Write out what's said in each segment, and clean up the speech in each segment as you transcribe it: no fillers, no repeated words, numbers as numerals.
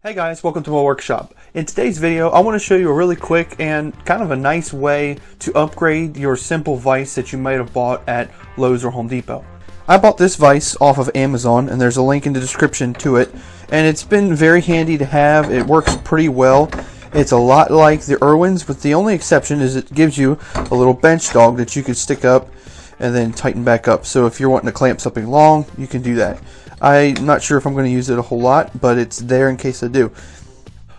Hey guys, welcome to my workshop. In today's video, I want to show you a really quick and kind of a nice way to upgrade your simple vise that you might have bought at Lowe's or Home Depot. I bought this vise off of Amazon, and there's a link in the description to it, and it's been very handy to have. It works pretty well. It's a lot like the Irwin's, but the only exception is it gives you a little bench dog that you can stick up and then tighten back up. So if you're wanting to clamp something long, you can do that. I'm not sure if I'm going to use it a whole lot, but it's there in case I do.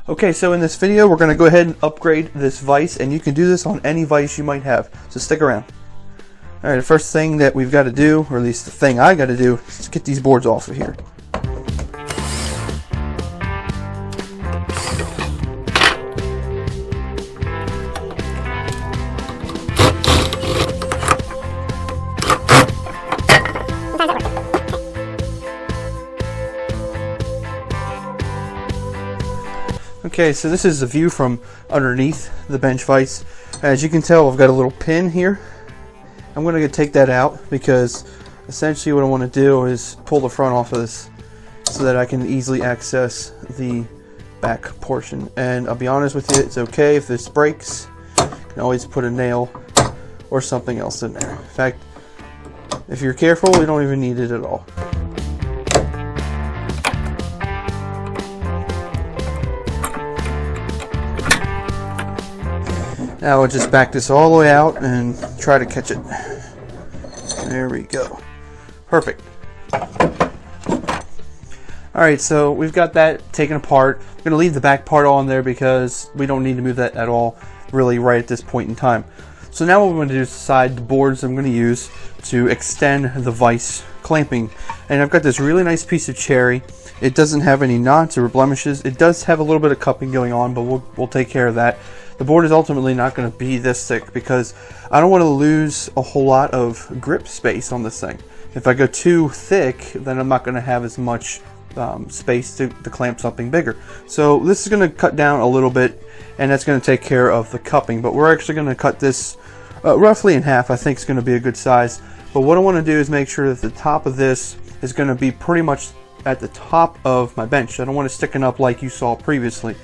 Okay, so in this video, we're going to go ahead and upgrade this vise, and you can do this on any vise you might have, so stick around. Alright, the first thing that we've got to do, or at least the thing I got to do, is get these boards off of here. Okay, so this is the view from underneath the bench vise. As you can tell, I've got a little pin here. I'm going to take that out because essentially what I want to do is pull the front off of this so that I can easily access the back portion. And I'll be honest with you, it's okay if this breaks. You can always put a nail or something else in there. In fact, if you're careful, you don't even need it at all. Now we'll just back this all the way out and try to catch it. There we go. Perfect. Alright, so we've got that taken apart. I'm going to leave the back part on there because we don't need to move that at all really right at this point in time. So now what we're going to do is decide the boards I'm going to use to extend the vise clamping. And I've got this really nice piece of cherry. It doesn't have any knots or blemishes. It does have a little bit of cupping going on, but we'll take care of that. The board is ultimately not going to be this thick because I don't want to lose a whole lot of grip space on this thing. If I go too thick, then I'm not going to have as much space to clamp something bigger. So this is going to cut down a little bit, and that's going to take care of the cupping. But we're actually going to cut this roughly in half. I think it's going to be a good size. But what I want to do is make sure that the top of this is going to be pretty much at the top of my bench. I don't want it sticking up like you saw previously.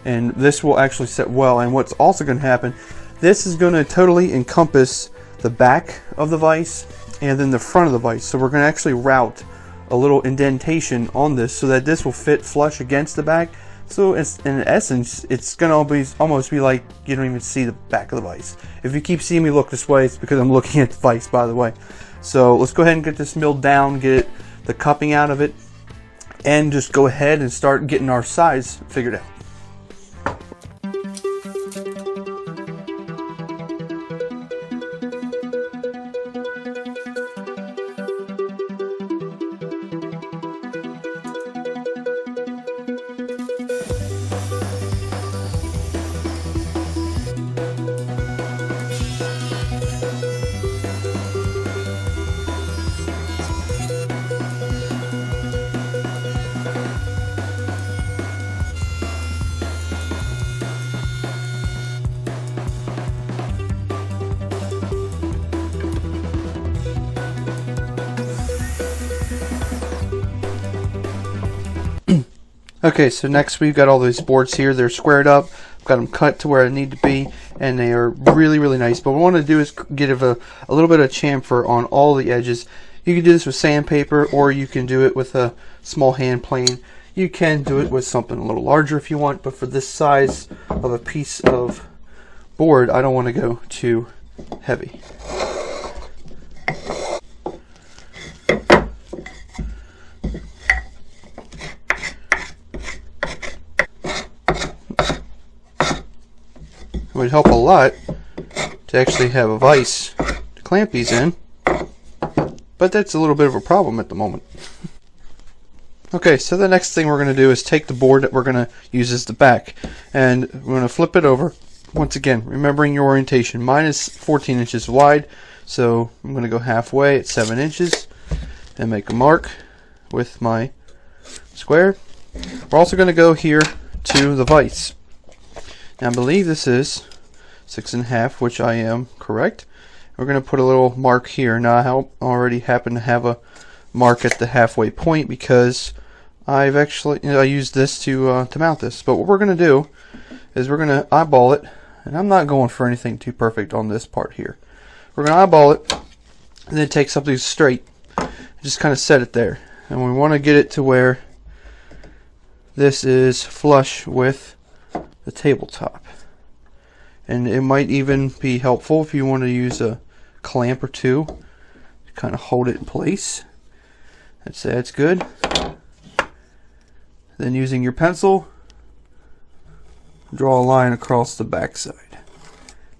And this will actually sit well. And what's also going to happen, this is going to totally encompass the back of the vise and then the front of the vise. So we're going to actually route a little indentation on this so that this will fit flush against the back. So it's, in essence, it's going to almost be like you don't even see the back of the vise. If you keep seeing me look this way, it's because I'm looking at the vise, by the way. So let's go ahead and get this milled down, get the cupping out of it, and just go ahead and start getting our size figured out. Okay, so next we've got all these boards here. They're squared up. I've got them cut to where I need to be, and they are really, really nice. But what I want to do is give a little bit of chamfer on all the edges. You can do this with sandpaper, or you can do it with a small hand plane. You can do it with something a little larger if you want, but for this size of a piece of board, I don't want to go too heavy. It would help a lot to actually have a vise to clamp these in, but that's a little bit of a problem at the moment. Okay, so the next thing we're going to do is take the board that we're going to use as the back, and we're going to flip it over. Once again, remembering your orientation. Mine is 14 inches wide, so I'm going to go halfway at 7 inches and make a mark with my square. We're also going to go here to the vise. Now I believe this is 6.5, which I am correct. We're going to put a little mark here. Now I already happen to have a mark at the halfway point because I used this to mount this. But what we're going to do is we're going to eyeball it, and I'm not going for anything too perfect on this part here. We're going to eyeball it, and then take something straight, and just kind of set it there. And we want to get it to where this is flush with the tabletop. And it might even be helpful if you want to use a clamp or two to kind of hold it in place. That's good. Then using your pencil, draw a line across the back side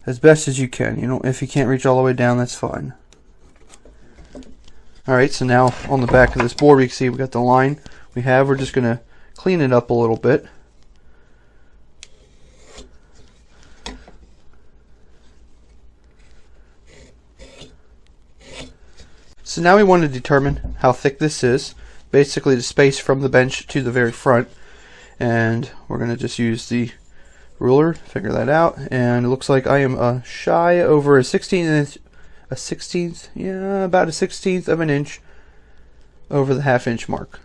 as best as you can. If you can't reach all the way down, that's fine. Alright, so now on the back of this board, we can see we got the line we have. We're just going to clean it up a little bit. So now we want to determine how thick this is, basically the space from the bench to the very front, and we're going to just use the ruler to figure that out. And it looks like I am shy over about a 16th of an inch over the half-inch mark.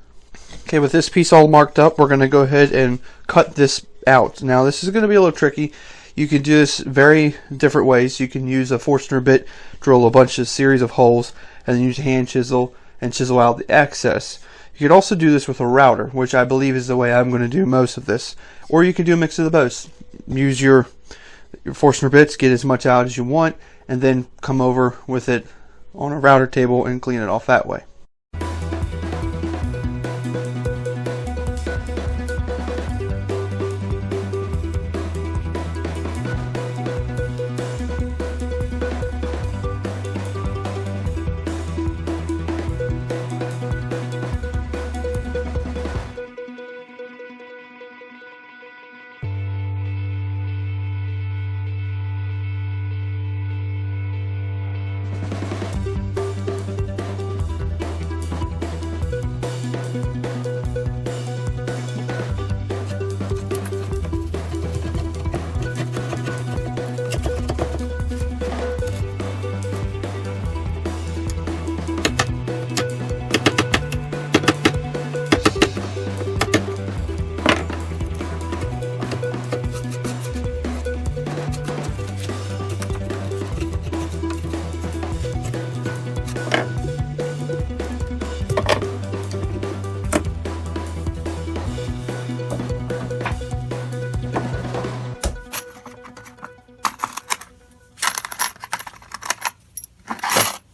Okay, with this piece all marked up, we're going to go ahead and cut this out. Now this is going to be a little tricky. You can do this very different ways. You can use a Forstner bit, drill a series of holes, and then use a hand chisel and chisel out the excess. You could also do this with a router, which I believe is the way I'm going to do most of this. Or you can do a mix of the both. Use your Forstner bits, get as much out as you want, and then come over with it on a router table and clean it off that way.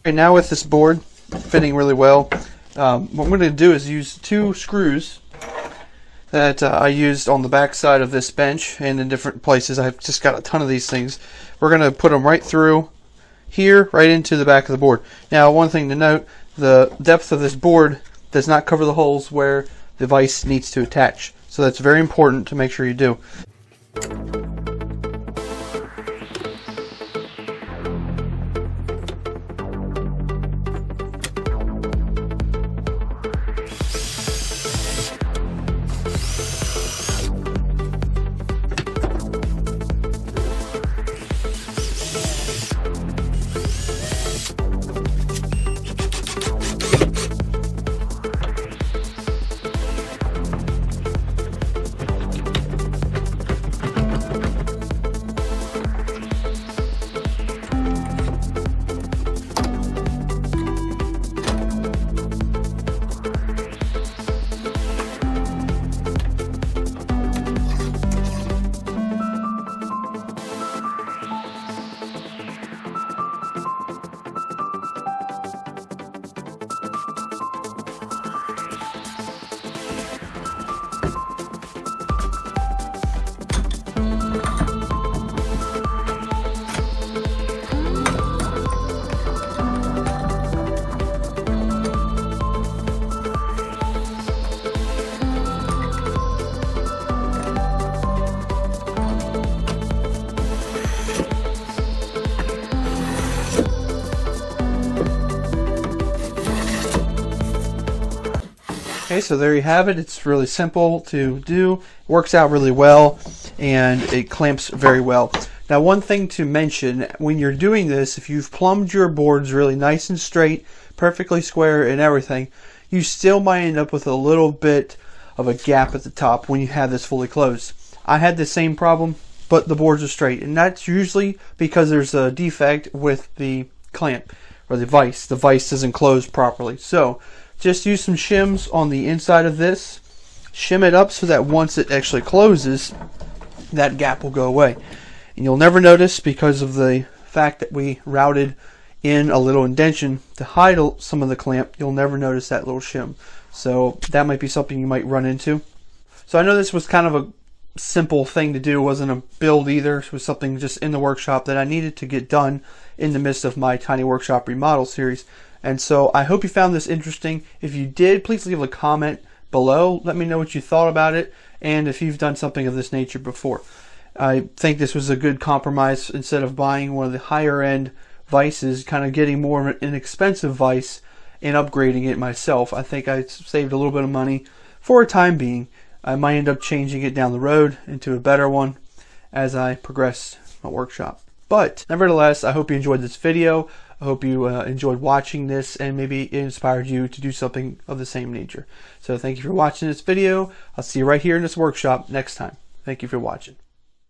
Okay, now with this board fitting really well, what I'm going to do is use 2 screws that I used on the back side of this bench and in different places. I've just got a ton of these things. We're going to put them right through here, right into the back of the board. Now, one thing to note, the depth of this board does not cover the holes where the vise needs to attach. So that's very important to make sure you do. Okay, so there you have it. It's really simple to do, works out really well, and it clamps very well. Now, one thing to mention, when you're doing this, if you've plumbed your boards really nice and straight, perfectly square and everything, you still might end up with a little bit of a gap at the top when you have this fully closed. I had the same problem, but the boards are straight, and that's usually because there's a defect with the clamp or the vise. The vise doesn't close properly. So just use some shims on the inside of this, shim it up so that once it actually closes, that gap will go away. And you'll never notice, because of the fact that we routed in a little indentation to hide some of the clamp, you'll never notice that little shim. So that might be something you might run into. So I know this was kind of a simple thing to do. It wasn't a build either. It was something just in the workshop that I needed to get done in the midst of my tiny workshop remodel series. And so I hope you found this interesting. If you did, please leave a comment below. Let me know what you thought about it, and if you've done something of this nature before. I think this was a good compromise. Instead of buying one of the higher end vices, kind of getting more of an inexpensive vise and upgrading it myself. I think I saved a little bit of money for a time being. I might end up changing it down the road into a better one as I progress my workshop. But nevertheless, I hope you enjoyed this video. I hope you enjoyed watching this, and maybe it inspired you to do something of the same nature. So thank you for watching this video. I'll see you right here in this workshop next time. Thank you for watching.